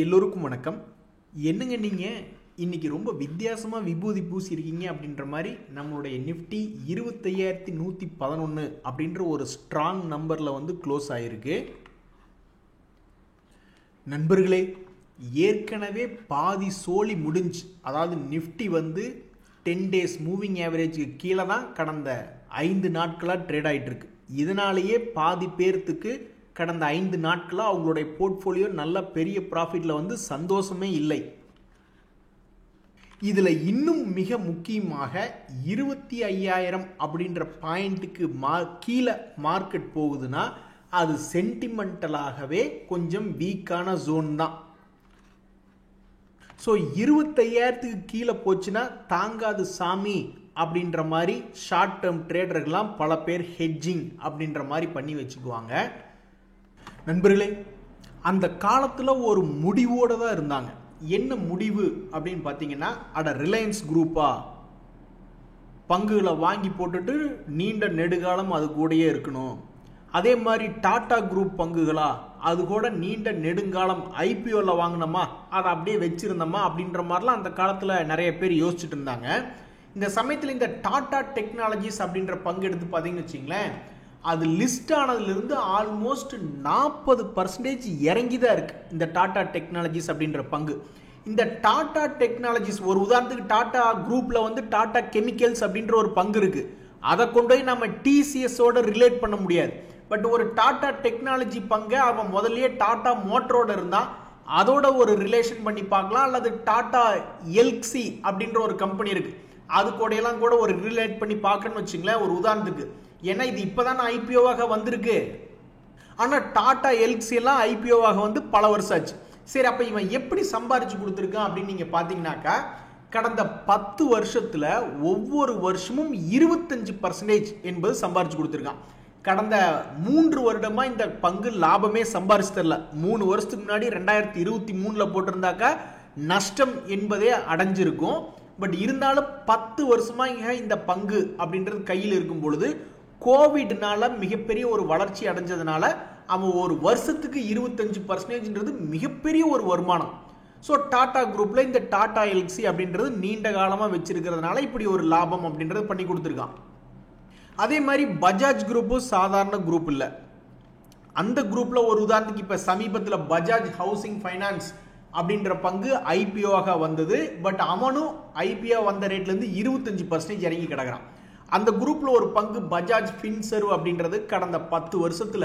எல்லோருக்கும் வணக்கம். என்னங்க நீங்கள் இன்னைக்கு ரொம்ப வித்தியாசமாக விபூதி பூசியிருக்கீங்க அப்படின்ற மாதிரி நம்மளுடைய நிஃப்டி 25,111 அப்படின்ற ஒரு ஸ்ட்ராங் நம்பரில் வந்து க்ளோஸ் ஆகிருக்கு. நண்பர்களே, ஏற்கனவே பாதி சோழி முடிஞ்சு, அதாவது நிஃப்டி வந்து 10 days மூவிங் ஆவரேஜுக்கு கீழே தான் கடந்த 5 நாட்களாக ட்ரேட் ஆகிட்டு இருக்கு. இதனாலேயே பாதி பேர்த்துக்கு கடந்த 5 நாட்களாக அவங்களுடைய போர்ட்ஃபோலியோ நல்ல பெரிய ப்ராஃபிட்டில் வந்து சந்தோஷமே இல்லை. இதில் இன்னும் மிக முக்கியமாக 25,000 அப்படின்ற பாயிண்ட்டுக்கு கீழே மார்க்கெட் போகுதுன்னா அது சென்டிமெண்டலாகவே கொஞ்சம் வீக்கான ஜோன் தான். ஸோ 25,000க்கு கீழே போச்சுன்னா தாங்காது சாமி அப்படின்ற மாதிரி ஷார்ட் டேர்ம் ட்ரேடர்கள்லாம் பல பேர் ஹெட்ஜிங் அப்படின்ற மாதிரி பண்ணி வச்சுக்குவாங்க. நண்பர்களே, அந்த காலத்தில் ஒரு முடிவோடு தான் இருந்தாங்க. என்ன முடிவு அப்படின்னு பார்த்தீங்கன்னா, ரிலையன்ஸ் குரூப்பா பங்குகளை வாங்கி போட்டுட்டு நீண்ட நெடுகாலம் அது கூடயே இருக்கணும். அதே மாதிரி டாடா குரூப் பங்குகளா அது கூட நீண்ட நெடுங்காலம் ஐபிஓவில் வாங்கினோமா அதை அப்படியே வச்சிருந்தோமா அப்படின்ற மாதிரிலாம் அந்த காலத்தில் நிறைய பேர் யோசிச்சுட்டு இருந்தாங்க. இந்த சமயத்தில் இந்த டாடா டெக்னாலஜிஸ் அப்படின்ற பங்கு எடுத்து பார்த்தீங்கன்னு வச்சிங்களேன், அது லிஸ்ட் ஆனதுலேருந்து ஆல்மோஸ்ட் 40% இறங்கி தான் இருக்கு இந்த டாடா டெக்னாலஜிஸ் அப்படின்ற பங்கு. இந்த டாடா டெக்னாலஜிஸ், ஒரு உதாரணத்துக்கு டாடா குரூப்ல வந்து டாடா கெமிக்கல்ஸ் அப்படின்ற ஒரு பங்கு இருக்கு. அதை கொண்டு போய் நம்ம டிசிஎஸோட ரிலேட் பண்ண முடியாது. பட் ஒரு டாடா டெக்னாலஜி பங்கை அவன் முதல்லயே டாடா மோட்டரோட இருந்தா அதோட ஒரு ரிலேஷன் பண்ணி பார்க்கலாம். அல்லது டாடா எல்சி அப்படின்ற ஒரு கம்பெனி இருக்கு, அது கூட எல்லாம் கூட ஒரு ரிலேட் பண்ணி பார்க்கணும்னு வச்சுங்களேன் ஒரு உதாரணத்துக்கு. ஏன்னா இது இப்பதான் ஐபிஓவாக வந்திருக்கு. ஆனா டாடா எல்சி எல்லாம் ஐபிஓவாக வந்து பல வருஷம் ஆச்சு. சரி, அப்ப இவன் எப்படி சம்பாரிச்சு கொடுத்துருக்கான் அப்படின்னு நீங்க பாத்தீங்கன்னாக்கா, கடந்த 10 வருஷத்துல ஒவ்வொரு வருஷமும் 25% என்பது சம்பாரிச்சு கொடுத்துருக்கான். கடந்த 3 வருடமா இந்த பங்கு லாபமே சம்பாரிச்சு தரல. 3 வருஷத்துக்கு முன்னாடி 2023 போட்டிருந்தாக்கா நஷ்டம் என்பதே அடைஞ்சிருக்கும். பட் இருந்தாலும் 10 வருஷமா இந்த பங்கு அப்படின்றது கையில் இருக்கும் பொழுது கோவிட்னால மிகப்பெரிய ஒரு வளர்ச்சி அடைஞ்சதுனால அவன் ஒரு வருஷத்துக்கு 25% மிகப்பெரிய ஒரு வருமானம். ஸோ டாடா குரூப்ல இந்த டாடா எல்சி அப்படின்றது நீண்ட காலமா வச்சிருக்கிறதுனால இப்படி ஒரு லாபம் அப்படின்றது பண்ணி கொடுத்துருக்கான். அதே மாதிரி பஜாஜ் குரூப்பும் சாதாரண குரூப் இல்லை. அந்த குரூப்ல ஒரு உதாரணத்துக்கு இப்ப சமீபத்தில் பஜாஜ் ஹவுசிங் ஃபைனான்ஸ் அப்படின்ற பங்கு ஐபிஓவாக வந்தது. பட் அவனும் ஐபிஓ வந்த ரேட்ல இருந்து 25% இறங்கி கிடக்கிறான். அந்த குரூப்ல ஒரு பங்கு பஜாஜ் ஃபின்சர்வ் அப்படின்றது கடந்த 10 வருஷத்துல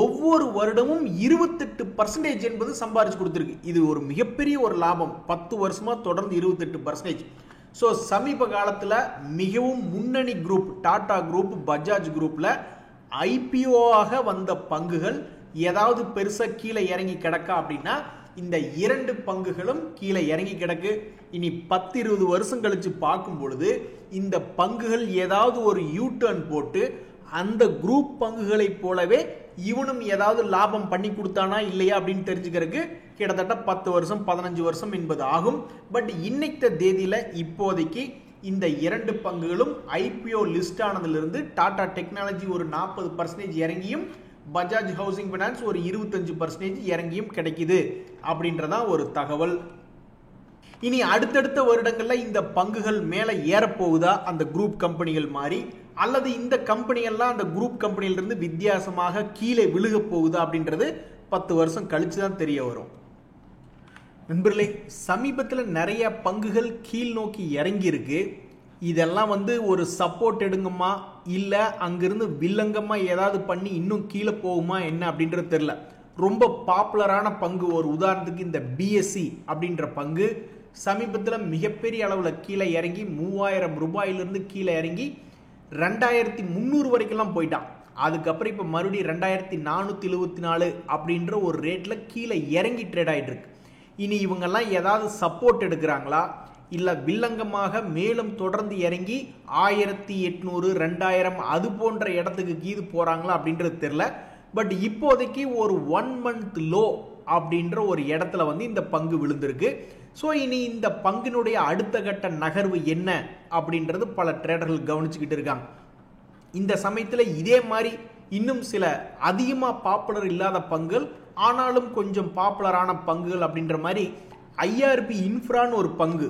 ஒவ்வொரு வருடமும் 28% என்பது சம்பாரிச்சு கொடுத்துருக்கு. இது ஒரு மிகப்பெரிய ஒரு லாபம். 10 வருஷமா தொடர்ந்து 28%. ஸோ சமீப காலத்தில் மிகவும் முன்னணி குரூப் டாடா குரூப், பஜாஜ் குரூப்ல ஐபிஓவாக வந்த பங்குகள் ஏதாவது பெருசா கீழே இறங்கி கிடக்கா அப்படின்னா இந்த 2 பங்குகளும் கீழே இறங்கி கிடக்கு. இனி 10-20 வருஷம் கழிச்சு பார்க்கும் பொழுது இந்த பங்குகள் ஏதாவது ஒரு யூ டர்ன் போட்டு அந்த குரூப் பங்குகளை போலவே இவனும் ஏதாவது லாபம் பண்ணி கொடுத்தானா இல்லையா அப்படின்னு தெரிஞ்சுக்கிறதுக்கு கிட்டத்தட்ட 10 வருஷம் 15 வருஷம் என்பது ஆகும். பட் இன்னைக்கு தேதியில இப்போதைக்கு இந்த 2 பங்குகளும் ஐபிஓ லிஸ்ட் ஆனதிலிருந்து டாடா டெக்னாலஜி ஒரு 40% இறங்கியும் பஜாஜ் ஹவுசிங் ஃபைனான்ஸ் ஒரு 25% இறங்கியும் கிடைக்குது அப்படின்றதா ஒரு தகவல். இனி அடுத்தடுத்த வருடங்கள்ல இந்த பங்குகள் மேல ஏறப்போகுதா அந்த குரூப் கம்பெனிகள் மாதிரி, அல்லது இந்த கம்பெனிகள்லாம் அந்த குரூப் கம்பெனியிலிருந்து வித்தியாசமாக கீழே விழுக போகுதா அப்படின்றது 10 வருஷம் கழிச்சு தான் தெரிய வரும். நண்பர்களே, சமீபத்தில் நிறைய பங்குகள் கீழ் நோக்கி இறங்கி இருக்கு. இதெல்லாம் வந்து ஒரு சப்போர்ட் எடுங்கம்மா இல்லை அங்கிருந்து வில்லங்கம்மா ஏதாவது பண்ணி இன்னும் கீழே போகுமா என்ன அப்படின்றது தெரியல. ரொம்ப பாப்புலரான பங்கு ஒரு உதாரணத்துக்கு இந்த பிஎஸ்சி அப்படின்ற பங்கு சமீபத்தில் மிகப்பெரிய அளவில் கீழே இறங்கி 3,000 ரூபாயிலிருந்து கீழே இறங்கி 2,300 வரைக்கும் போயிட்டான். அதுக்கப்புறம் இப்போ மறுபடியும் 2,474 அப்படின்ற ஒரு ரேட்ல கீழே இறங்கி ட்ரேட் ஆயிட்டு இருக்கு. இனி இவங்கெல்லாம் ஏதாவது சப்போர்ட் எடுக்கிறாங்களா இல்ல வில்லங்கமாக மேலும் தொடர்ந்து இறங்கி 1,800 2,000 அது போன்ற இடத்துக்கு கீது போறாங்களா அப்படின்றது தெரியல. பட் இப்போதைக்கு ஒரு 1 month லோ அப்படின்ற ஒரு இடத்துல வந்து இந்த பங்கு விழுந்திருக்கு. ஸோ இனி இந்த பங்கினுடைய அடுத்த கட்ட நகர்வு என்ன அப்படின்றது பல ட்ரேடர்கள் கவனிச்சுக்கிட்டு இருக்காங்க. இந்த சமயத்தில் இதே மாதிரி இன்னும் சில அதிகமாக பாப்புலர் இல்லாத பங்குகள் ஆனாலும் கொஞ்சம் பாப்புலரான பங்குகள் அப்படின்ற மாதிரி ஐஆர்பி இன்ஃப்ரான்னு ஒரு பங்கு,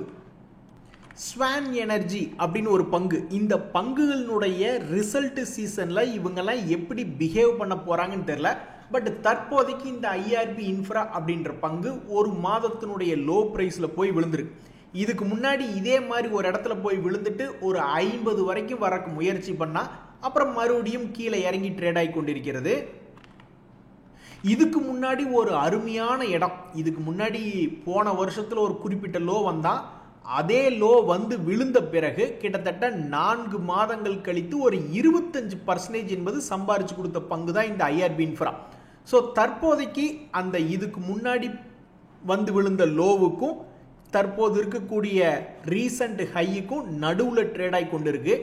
ஸ்வான் எனர்ஜி அப்படின்னு ஒரு பங்கு. இந்த பங்குகளினுடைய ரிசல்ட் சீசனில் இவங்கெல்லாம் எப்படி பிஹேவ் பண்ண போகிறாங்கன்னு தெரியல. பட் தற்போதைக்கு இந்த ஐஆர்பி இன்ஃப்ரா அப்படின்ற பங்கு ஒரு மாதத்தினுடைய லோ ப்ரைஸில் போய் விழுந்திருக்கு. இதுக்கு முன்னாடி இதே மாதிரி ஒரு இடத்துல போய் விழுந்துட்டு ஒரு 50 வரைக்கும் வரக்கு முயற்சி பண்ணால் அப்புறம் மறுபடியும் கீழே இறங்கி ட்ரேட் ஆகி கொண்டிருக்கிறது. இதுக்கு முன்னாடி ஒரு அருமையான இடம், இதுக்கு முன்னாடி போன வருஷத்தில் ஒரு குறிப்பிட்ட லோ வந்தால் அதே லோ வந்து விழுந்த பிறகு கிட்டத்தட்ட 4 மாதங்கள் கழித்து ஒரு 25% என்பது சம்பாரிச்சு கொடுத்த பங்கு தான் இந்த ஐஆர்பி இன்ஃப்ரா. ஸோ தற்போதைக்கு அந்த இதுக்கு முன்னாடி வந்து விழுந்த லோவுக்கும் தற்போது இருக்கக்கூடிய ரீசன்ட் ஹையுக்கும் நடுவில் ட்ரேட் ஆகி கொண்டு இருக்கு.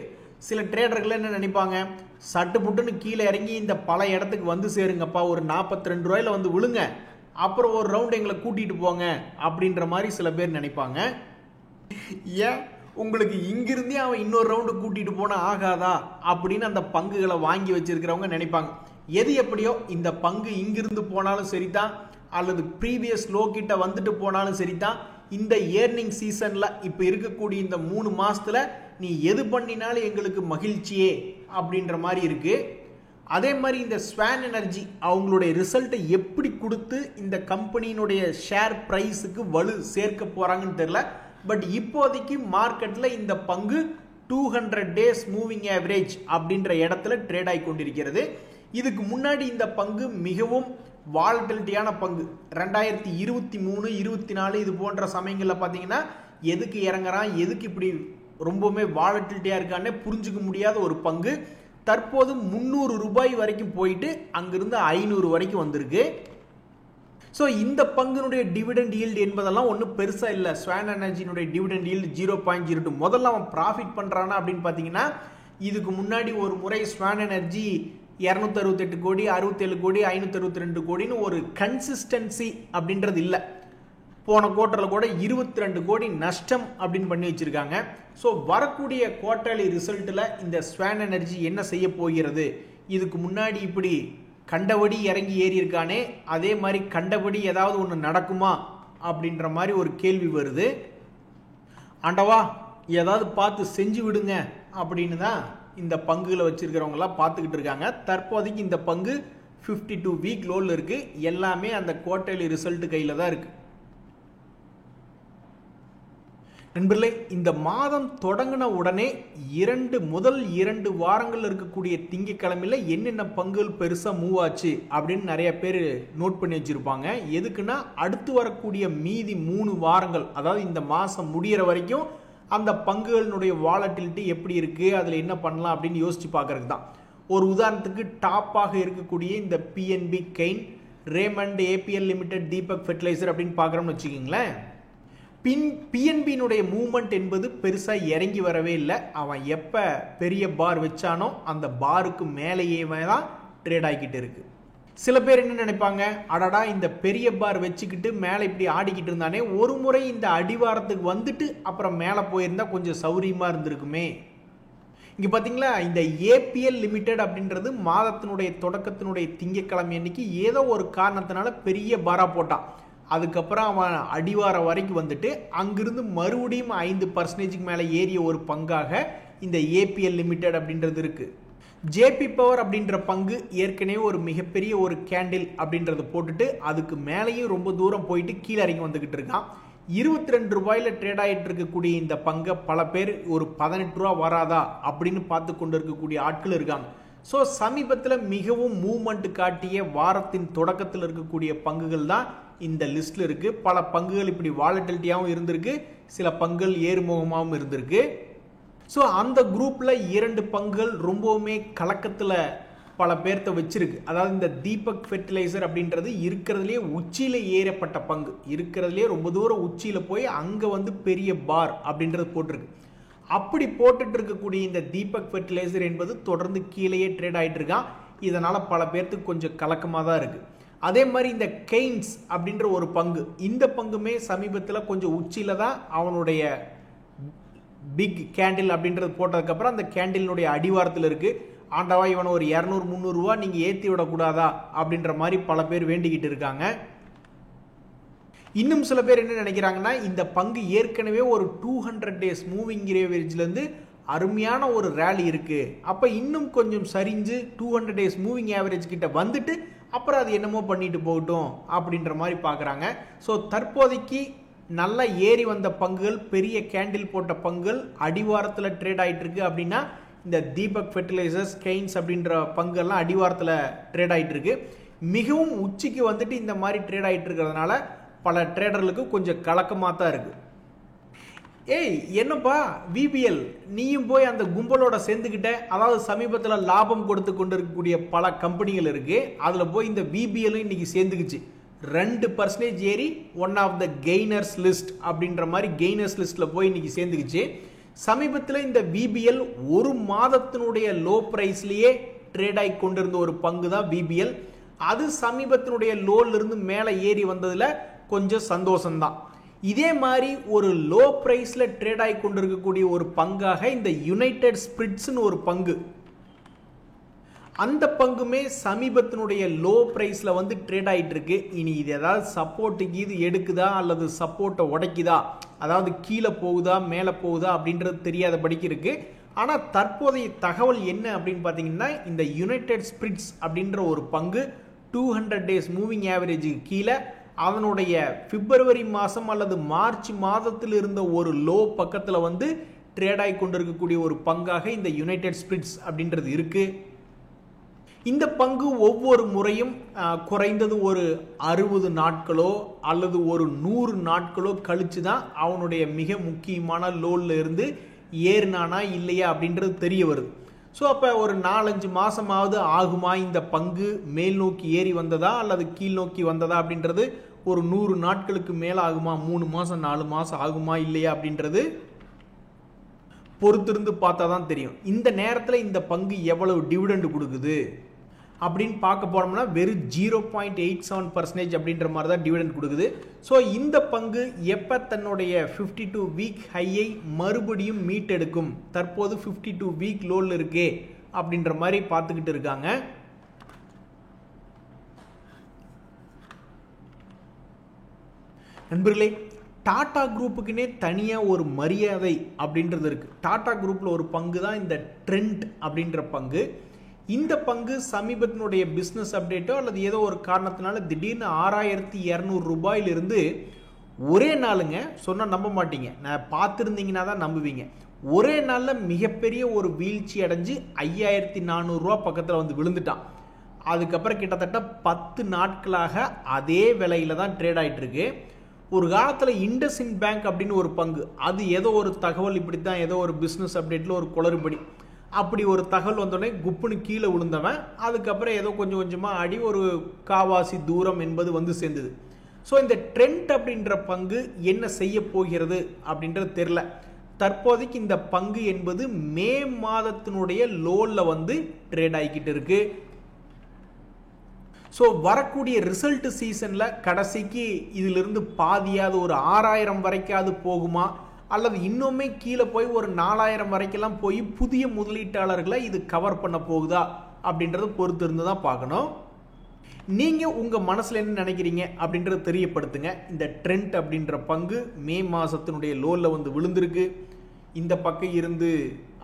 சில ட்ரேடர்கள் என்ன நினைப்பாங்க, சட்டு புட்டுன்னு கீழே இறங்கி இந்த பல இடத்துக்கு வந்து சேருங்கப்பா, ஒரு 42 ரூபாயில வந்து விழுங்க, அப்புறம் ஒரு ரவுண்ட் எங்களை கூட்டிட்டு போங்க அப்படின்ற மாதிரி சில பேர் நினைப்பாங்க. ஏன் உங்களுக்கு இங்கிருந்தே அவன் இன்னொரு ரவுண்டு கூட்டிட்டு போனா ஆகாதா அப்படின்னு அந்த பங்குகளை வாங்கி வச்சிருக்கிறவங்க நினைப்பாங்க. எது எப்படியோ இந்த பங்கு இங்கிருந்து போனாலும் சரிதான், அல்லது ப்ரீவியஸ் லோ கிட்ட வந்துட்டு போனாலும் சரிதான், இந்த ஏர்னிங் சீசன்ல இப்ப இருக்கக்கூடிய இந்த 3 மாசத்துல நீ எது பண்ணினாலும் எங்களுக்கு மகிழ்ச்சியே அப்படின்ற மாதிரி இருக்கு. அதே மாதிரி இந்த ஸ்வான் எனர்ஜி அவங்களுடைய ரிசல்ட்டை எப்படி கொடுத்து இந்த கம்பெனியினுடைய ஷேர் பிரைஸுக்கு வலு சேர்க்க போறாங்கன்னு தெரியல. பட் இப்போதைக்கு மார்க்கெட்ல இந்த பங்கு 200 டேஸ் மூவிங் ஆவரேஜ் அப்படின்ற இடத்துல ட்ரேட் ஆகி கொண்டிருக்கிறது. இதுக்கு முன்னாடி இந்த பங்கு மிகவும் வாலட்டிலிட்டியான பங்கு. 2023, 24 இது போன்ற சமயங்களில் பார்த்தீங்கன்னா எதுக்கு இறங்குறான், எதுக்கு இப்படி ரொம்பவுமே வாலட்டிலிட்டியா இருக்கான்னு புரிஞ்சுக்க முடியாத ஒரு பங்கு. தற்போது 300 ரூபாய் வரைக்கும் போயிட்டு அங்கிருந்து 500 வரைக்கும் வந்திருக்கு. ஸோ இந்த பங்குனுடைய டிவிடெண்ட் ஈல்டு என்பதெல்லாம் ஒன்றும் பெருசாக இல்லை. ஸ்வான் எனர்ஜினுடைய டிவிடெண்ட் ஈல்டு 0.02. முதல்ல அவன் ப்ராஃபிட் பண்ணுறானா அப்படின்னு பார்த்தீங்கன்னா இதுக்கு முன்னாடி ஒரு முறை ஸ்வான் எனர்ஜி 268 கோடி, 67 கோடி, 562 கோடின்னு ஒரு கன்சிஸ்டன்சி அப்படின்றது இல்லை. போன குவார்ட்டரில் கூட 22 கோடி நஷ்டம் அப்படின்னு பண்ணி வச்சிருக்காங்க. ஸோ வரக்கூடிய குவார்ட்டர்லி ரிசல்ட்டில் இந்த ஸ்வான் எனர்ஜி என்ன செய்ய போகிறது, இதுக்கு முன்னாடி இப்படி கண்டபடி இறங்கி ஏறி இருக்கானே அதே மாதிரி கண்டபடி ஏதாவது ஒன்று நடக்குமா அப்படின்ற மாதிரி ஒரு கேள்வி வருது. ஆண்டவா ஏதாவது பார்த்து செஞ்சு விடுங்க அப்படின்னு தான் இந்த பங்குகளை வச்சிருக்கிறவங்களாம் பார்த்துக்கிட்டு இருக்காங்க. தற்போதைக்கு இந்த பங்கு 52 வீக் லோவில் இருக்கு. எல்லாமே அந்த குவார்ட்டர்லி ரிசல்ட் கையில் தான் இருக்கு. நண்பர்களே, இந்த மாதம் தொடங்கின உடனே முதல் 2 வாரங்கள் இருக்கக்கூடிய திங்கக்கிழமையில என்னென்ன பங்குகள் பெருசாக மூவ் ஆச்சு அப்படின்னு நிறைய பேர் நோட் பண்ணி வச்சிருப்பாங்க. எதுக்குன்னா அடுத்து வரக்கூடிய மீதி 3 வாரங்கள், அதாவது இந்த மாதம் முடிகிற வரைக்கும் அந்த பங்குகளினுடைய வாலட்டிலிட்டி எப்படி இருக்கு, அதில் என்ன பண்ணலாம் அப்படின்னு யோசிச்சு பார்க்கறதுக்கு தான். ஒரு உதாரணத்துக்கு டாப்பாக இருக்கக்கூடிய இந்த PNB gain, Raymond, APL limited, Deepak fertiliser அப்படின்னு பார்க்குறோம்னு வச்சுக்கிங்களேன். பிஎன்பியினுடைய மூவ்மெண்ட் என்பது பெருசாக இறங்கி வரவே இல்லை. அவன் எப்போ பெரிய பார் வச்சானோ அந்த பாருக்கு மேலேயே தான் ட்ரேட் ஆகிக்கிட்டு இருக்கு. சில பேர் என்ன நினைப்பாங்க, அடடா இந்த பெரிய பார் வச்சுக்கிட்டு மேலே இப்படி ஆடிக்கிட்டு இருந்தானே, ஒரு முறை இந்த அடிவாரத்துக்கு வந்துட்டு அப்புறம் மேலே போயிருந்தா கொஞ்சம் சௌரியமாக இருந்திருக்குமே. இங்கே பார்த்தீங்களா, இந்த ஏபிஎல் லிமிடெட் அப்படின்றது மாதத்தினுடைய தொடக்கத்தினுடைய திங்கக்கிழமை அன்னைக்கு ஏதோ ஒரு காரணத்தினால பெரிய பாரா போட்டான். அதுக்கப்புறம் அவன் அடிவாரம் வரைக்கும் வந்துட்டு அங்கிருந்து மறுபடியும் 5% மேலே ஏறிய ஒரு பங்காக இந்த ஏபிஎல் லிமிடெட் அப்படின்றது இருக்கு. ஜேபி பவர் அப்படின்ற பங்கு ஏற்கனவே ஒரு மிகப்பெரிய ஒரு கேண்டில் அப்படின்றத போட்டுட்டு அதுக்கு மேலேயும் ரொம்ப தூரம் போயிட்டு கீழே இறங்கி வந்துகிட்டு இருக்கான். 22 ரூபாயில ட்ரேட் ஆகிட்டு இருக்கக்கூடிய இந்த பங்கை பல பேர் ஒரு 18 ரூபா வராதா அப்படின்னு பார்த்து கொண்டு இருக்கக்கூடிய ஆட்கள் இருக்காங்க. ஸோ சமீபத்தில் மிகவும் மூவ்மெண்ட் காட்டிய வாரத்தின் தொடக்கத்தில் இருக்கக்கூடிய பங்குகள் தான் இந்த லிஸ்ட்ல இருக்கு. பல பங்குகள் இப்படி வாலட்டிலிட்டியாகவும் இருந்திருக்கு, சில பங்குகள் ஏறுமுகமாகவும் இருந்திருக்கு. ஸோ அந்த குரூப்ல 2 பங்குகள் ரொம்பவுமே கலக்கத்தில் பல பேர்த்த வச்சிருக்கு. அதாவது இந்த தீபக் ஃபெர்டிலைசர் அப்படின்றது இருக்கிறதுலே உச்சியில ஏறப்பட்ட பங்கு, இருக்கிறதுலே ரொம்ப தூரம் உச்சியில போய் அங்க வந்து பெரிய பார் அப்படின்றது போட்டிருக்கு. அப்படி போட்டுட்டு இருக்கக்கூடிய இந்த தீபக் ஃபெர்டிலைசர் என்பது தொடர்ந்து கீழேயே ட்ரேட் ஆகிட்டு இருக்கான். இதனால பல பேர்த்துக்கு கொஞ்சம் கலக்கமாக தான் இருக்கு. அதே மாதிரி இந்த கெய்ன்ஸ் அப்படின்ற ஒரு பங்கு, இந்த பங்குமே சமீபத்தில் கொஞ்சம் உச்சியில தான் அவனுடைய பிக் கேண்டில் அப்படின்றது போட்டதுக்கப்புறம் அந்த கேண்டிலுடைய அடிவாரத்தில் இருக்கு. ஆண்டவா இவனை ஒரு 200-300 ரூபா நீங்க ஏத்தி விடக்கூடாதா அப்படின்ற மாதிரி பல பேர் வேண்டிக்கிட்டு இருக்காங்க. இன்னும் சில பேர் என்ன நினைக்கிறாங்கன்னா, இந்த பங்கு ஏற்கனவே ஒரு 200 டேஸ் மூவிங் ஏவரேஜ்ல இருந்து அருமையான ஒரு ரேலி இருக்கு, அப்ப இன்னும் கொஞ்சம் சரிஞ்சு 200 டேஸ் மூவிங் ஆவரேஜ் கிட்ட வந்துட்டு அப்புறம் அது என்னமோ பண்ணிட்டு போகட்டும் அப்படின்ற மாதிரி பார்க்குறாங்க. ஸோ தற்போதைக்கு நல்லா ஏறி வந்த பங்குகள், பெரிய கேண்டில் போட்ட பங்குகள் அடிவாரத்தில் ட்ரேட் ஆகிட்டு இருக்கு. அப்படின்னா இந்த தீபக் ஃபெர்டிலைசர்ஸ், கெய்ன்ஸ் அப்படின்ற பங்குகள்லாம் அடிவாரத்தில் ட்ரேட் ஆகிட்டு இருக்கு. மிகவும் உச்சிக்கு வந்துட்டு இந்த மாதிரி ட்ரேட் ஆகிட்டு இருக்கிறதுனால பல ட்ரேடர்களுக்கு கொஞ்சம் கலக்கமாக தான் இருக்கு. ஏய் என்னப்பா விபிஎல், நீயும் போய் அந்த கும்பலோட சேர்ந்துக்கிட்ட, அதாவது சமீபத்தில் லாபம் கொடுத்து கொண்டு இருக்கக்கூடிய பல கம்பெனிகள் இருக்கு, அதில் போய் இந்த விபிஎல் இன்னைக்கு சேர்ந்துக்குச்சு. 2% ஏறி one of the gainers list அப்படின்ற மாதிரி கெய்னர்ஸ் லிஸ்ட்ல போய் இன்னைக்கு சேர்ந்துக்குச்சு. சமீபத்தில் இந்த விபிஎல் ஒரு மாதத்தினுடைய லோ பிரைஸ்லயே ட்ரேட் ஆகி கொண்டிருந்த ஒரு பங்கு தான் விபிஎல். அது சமீபத்தினுடைய லோல இருந்து மேலே ஏறி வந்ததுல கொஞ்சம் சந்தோஷம்தான். இதே மாதிரி ஒரு லோ பிரைஸ்ல ட்ரேட் ஆகி கொண்டிருக்கக்கூடிய ஒரு பங்காக இந்த யுனைடெட் ஸ்பிரிட்ஸ்னு ஒரு பங்கு, அந்த பங்குமே சமீபத்தினுடைய லோ பிரைஸ்ல வந்து ட்ரேட் ஆகிட்டு இருக்கு. இனி இது ஏதாவது சப்போர்ட்டுக்கு இது எடுக்குதா அல்லது சப்போர்ட்டை உடைக்குதா, அதாவது கீழே போகுதா மேலே போகுதா அப்படின்றது தெரியாதபடிக்கு இருக்கு. ஆனால் தற்போதைய தகவல் என்ன அப்படின்னு பார்த்தீங்கன்னா, இந்த யுனைடெட் ஸ்பிரிட்ஸ் அப்படின்ற ஒரு பங்கு 200 டேஸ் மூவிங் ஆவரேஜுக்கு கீழே அதனுடைய பிப்ரவரி மாதம் அல்லது மார்ச் மாதத்தில் இருந்த ஒரு லோ பக்கத்தில் வந்து ட்ரேட் ஆகி கொண்டிருக்கக்கூடிய ஒரு பங்காக இந்த யுனைடெட் ஸ்பிரிட்ஸ் அப்படின்றது இருக்கு. இந்த பங்கு ஒவ்வொரு முறையும் குறைந்தது ஒரு 60 நாட்களோ அல்லது ஒரு 100 நாட்களோ கழிச்சு தான் அவனுடைய மிக முக்கியமான லோல்ல இருந்து ஏறினானா இல்லையா அப்படின்றது தெரிய வருது. ஸோ அப்போ ஒரு 4-5 மாதமாவது ஆகுமா இந்த பங்கு மேல் நோக்கி ஏறி வந்ததா அல்லது கீழ் நோக்கி வந்ததா அப்படின்றது, ஒரு 100 நாட்களுக்கு மேலே ஆகுமா, 3 மாதம் 4 மாதம் ஆகுமா இல்லையா அப்படின்றது பொறுத்திருந்து பார்த்தா தான் தெரியும். இந்த நேரத்தில் இந்த பங்கு எவ்வளவு டிவிடெண்ட் கொடுக்குது அப்படின்னு பார்க்க போனோம்னா வெறும் 0.87% அப்படின்ற மாதிரி தான் டிவிடெண்ட் கொடுக்குது. ஸோ இந்த பங்கு எப்போ தன்னுடைய 52 வீக் ஹையை மறுபடியும் மீட்டெடுக்கும், தற்போது 52 வீக் லோவில் இருக்கே அப்படின்ற மாதிரி பார்த்துக்கிட்டு இருக்காங்க. நண்பர்களே, டாடா குரூப்புக்குன்னே தனியாக ஒரு மரியாதை அப்படின்றது இருக்கு. டாடா குரூப்பில் ஒரு பங்கு தான் இந்த ட்ரெண்ட் அப்படின்ற பங்கு. இந்த பங்கு சமீபத்தினுடைய பிஸ்னஸ் அப்டேட்டோ அல்லது ஏதோ ஒரு காரணத்தினால திடீர்னு 6200 ரூபாயிலிருந்து ஒரே நாளுங்க, சொன்னால் நம்ப மாட்டீங்க, நான் பார்த்துருந்தீங்கன்னா தான் நம்புவீங்க, ஒரே நாளில் மிகப்பெரிய ஒரு வீழ்ச்சி அடைஞ்சு 5400 ரூபா பக்கத்தில் வந்து விழுந்துட்டான். அதுக்கப்புறம் கிட்டத்தட்ட 10 நாட்களாக அதே விலையில தான் ட்ரேட் ஆகிட்டு இருக்கு. ஒரு காலத்தில் இண்டஸ்இண்ட் பேங்க் அப்படின்னு ஒரு பங்கு, அது ஏதோ ஒரு தகவல் இப்படி தான் ஏதோ ஒரு பிஸ்னஸ் அப்டேட்டில் ஒரு குளறுபடி அப்படி ஒரு தகவல் வந்தோடனே குப்புன்னு கீழே விழுந்தவன், அதுக்கப்புறம் ஏதோ கொஞ்சம் கொஞ்சமாக ஆடி ஒரு காவாசி தூரம் என்பது வந்து சேர்ந்தது. ஸோ இந்த ட்ரெண்ட் அப்படின்ற பங்கு என்ன செய்ய போகிறது அப்படின்றது தெரில. தற்போதைக்கு இந்த பங்கு என்பது மே மாதத்தினுடைய லோவில் வந்து ட்ரேட் ஆகிக்கிட்டு இருக்கு. ஸோ வரக்கூடிய ரிசல்ட் சீசனில் கடைசிக்கு இதிலிருந்து பாதியாவது ஒரு 6000 வரைக்காவது போகுமா அல்லது இன்னுமே கீழே போய் ஒரு 4000 வரைக்கெல்லாம் போய் புதிய முதலீட்டாளர்களை இது கவர் பண்ண போகுதா அப்படின்றத பொறுத்து இருந்து தான் பார்க்கணும். நீங்கள் உங்கள் மனசில் என்ன நினைக்கிறீங்க அப்படின்றத தெரியப்படுத்துங்க. இந்த ட்ரெண்ட் அப்படின்ற பங்கு மே மாதத்தினுடைய லோவில் வந்து விழுந்திருக்கு. இந்த பக்கம் இருந்து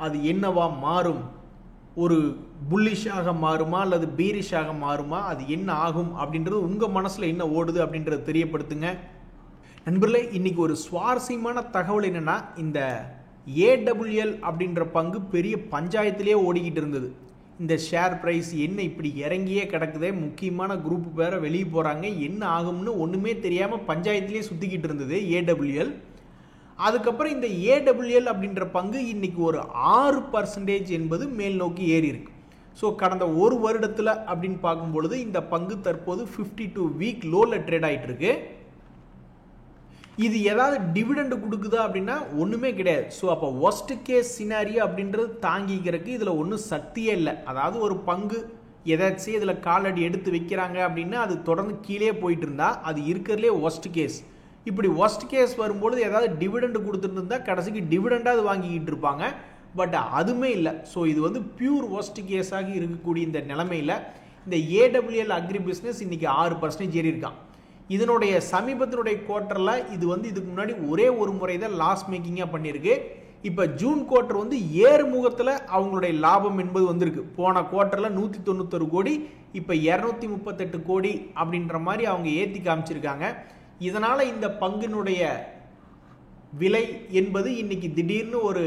அது என்னவா மாறும், ஒரு புல்லிஷாக மாறுமா அல்லது பீரிஷாக மாறுமா, அது என்ன ஆகும் அப்படின்றது உங்கள் மனசில் என்ன ஓடுது அப்படின்றத தெரியப்படுத்துங்க. நண்பர்களே, இன்னைக்கு ஒரு சுவாரஸ்யமான தகவல் என்னன்னா, இந்த ஏடபிள்யூஎல் அப்படின்ற பங்கு பெரிய பஞ்சாயத்திலே ஓடிக்கிட்டு இருந்தது. இந்த ஷேர் பிரைஸ் என்ன இப்படி இறங்கியே கிடக்குதே, முக்கியமான குரூப் வேற வெளியே போகிறாங்க, என்ன ஆகும்னு ஒன்றுமே தெரியாமல் பஞ்சாயத்திலே சுற்றிக்கிட்டு இருந்தது ஏடபிள்யூஎல். அதுக்கப்புறம் இந்த ஏடபிள்யூஎல் அப்படின்ற பங்கு இன்னைக்கு ஒரு 6% என்பது மேல் நோக்கி ஏறி இருக்கு. ஸோ கடந்த ஒரு வருடத்தில் அப்படின்னு பார்க்கும் பொழுது இந்த பங்கு தற்போது 52 வீக் லோவில் ட்ரேட் ஆகிட்டு இருக்கு. இது ஏதாவது டிவிடெண்ட் கொடுக்குதா அப்படின்னா ஒன்றுமே கிடையாது. ஸோ அப்போ ஒஸ்ட் கேஸ் சினாரியோ அப்படின்றது தாங்கிக்கிறதுக்கு இதில் ஒன்றும் சக்தியே இல்லை. அதாவது ஒரு பங்கு எதாச்சும் இதில் காலடி எடுத்து வைக்கிறாங்க அப்படின்னா அது தொடர்ந்து கீழே போயிட்டு இருந்தா அது இருக்கிறதுலே ஒஸ்ட் கேஸ். இப்படி ஒஸ்ட் கேஸ் வரும்பொழுது ஏதாவது டிவிடெண்ட் கொடுத்துட்டு இருந்தால் கடைசிக்கு டிவிடெண்டாக அது வாங்கிக்கிட்டு இருப்பாங்க. பட் அதுவுமே இல்லை. ஸோ இது வந்து பியூர் ஒஸ்ட் கேஸாக இருக்கக்கூடிய இந்த நிலைமையில் இந்த ஏடபிள்யூஎல் அக்ரி பிஸ்னஸ் இன்னைக்கு 6% ஏறி இருக்கான். இதனுடைய சமீபத்தினுடைய குவார்ட்டரில் இது வந்து இதுக்கு முன்னாடி ஒரே ஒரு முறை தான் லாஸ் மேக்கிங்காக பண்ணியிருக்கு. இப்போ ஜூன் குவார்ட்டர் வந்து ஏறுமுகத்தில் அவங்களுடைய லாபம் என்பது வந்திருக்கு. போன குவார்ட்டரில் 191 கோடி, இப்போ 238 கோடி அப்படின்ற மாதிரி அவங்க ஏற்றி காமிச்சிருக்காங்க. இதனால் இந்த பங்கினுடைய விலை என்பது இன்னைக்கு திடீர்னு ஒரு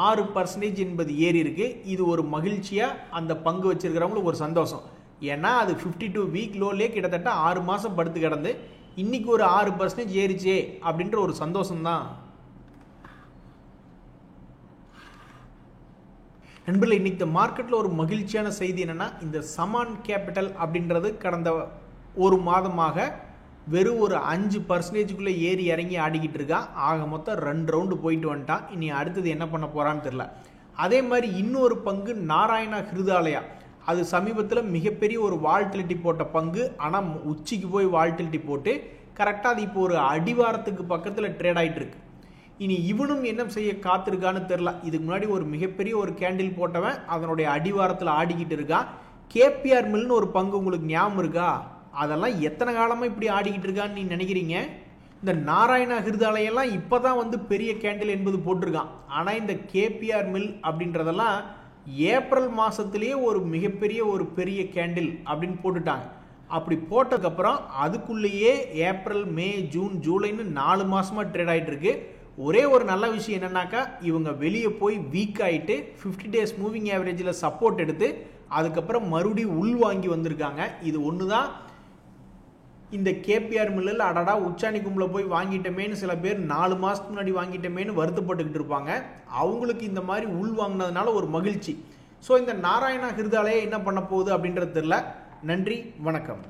6% என்பது ஏறி இருக்கு. இது ஒரு மகிழ்ச்சியாக அந்த பங்கு வச்சிருக்கிறவங்களுக்கு ஒரு சந்தோஷம். ஏன்னா அது 52 வீக் லோலே கிட்டத்தட்ட 6 மாதம் படுத்து கிடந்து இன்னைக்கு ஒரு 6% ஏறிச்சே அப்படின்ற ஒரு சந்தோஷம் தான். நண்பர்களே, இன்னைக்கு இந்த மார்க்கெட்டில் ஒரு மகிழ்ச்சியான செய்தி என்னன்னா, இந்த சமான் கேபிட்டல் அப்படின்றது கடந்த ஒரு மாதமாக வெறும் ஒரு 5%க்குள்ளே ஏறி இறங்கி ஆடிக்கிட்டு இருக்கா. ஆக மொத்தம் 2 ரவுண்டு போயிட்டு வந்துட்டான். இனி அடுத்தது என்ன பண்ண போறான்னு தெரியல. அதே மாதிரி இன்னொரு பங்கு நாராயணா ஹிருதாலயா, அது சமீபத்தில் மிகப்பெரிய ஒரு வால்டிலிட்டி போட்ட பங்கு. ஆனால் உச்சிக்கு போய் வால்டிலிட்டி போட்டு கரெக்டாக அது இப்போ ஒரு அடிவாரத்துக்கு பக்கத்தில் ட்ரேட் ஆகிட்டு இருக்கு. இனி இவனும் என்ன செய்ய காத்திருக்கான்னு தெரில. இதுக்கு முன்னாடி ஒரு மிகப்பெரிய ஒரு கேண்டில் போட்டவன் அதனுடைய அடிவாரத்தில் ஆடிக்கிட்டு இருக்கான். கேபிஆர் மில்னு ஒரு பங்கு உங்களுக்கு ஞாபகம் இருக்கா? அதெல்லாம் எத்தனை காலமாக இப்படி ஆடிக்கிட்டு இருக்கான்னு நீங்கள் நினைக்கிறீங்க? இந்த நாராயணா ஹிருதாலயெல்லாம் இப்போ தான் வந்து பெரிய கேண்டில் என்பது போட்டிருக்கான். ஆனால் இந்த கேபிஆர் மில் அப்படின்றதெல்லாம் ஏப்ரல் மாதத்துலேயே ஒரு மிகப்பெரிய ஒரு பெரிய கேண்டில் அப்படின்னு போட்டுட்டாங்க. அப்படி போட்டதுக்கப்புறம் அதுக்குள்ளேயே ஏப்ரல், மே, ஜூன், ஜூலைன்னு 4 மாதமாக ட்ரேட் ஆகிட்டு இருக்கு. ஒரே ஒரு நல்ல விஷயம் என்னன்னாக்கா, இவங்க வெளியே போய் வீக் ஆகிட்டு 50 டேஸ் மூவிங் ஆவரேஜில் சப்போர்ட் எடுத்து அதுக்கப்புறம் மறுபடியும் உள் வாங்கி வந்திருக்காங்க. இது ஒன்று தான் இந்த கேபிஆர் மில்லில் அடடா உச்சாணி கும்பில் போய் வாங்கிட்டமேன்னு சில பேர் 4 மாதத்துக்கு முன்னாடி வாங்கிட்டமேன்னு வருத்தப்பட்டுக்கிட்டு இருப்பாங்க. அவங்களுக்கு இந்த மாதிரி உள் வாங்கினதுனால ஒரு மகிழ்ச்சி. ஸோ இந்த நாராயணா ஹிருதாலயா என்ன பண்ண போகுது அப்படின்றது தெரியல. நன்றி, வணக்கம்.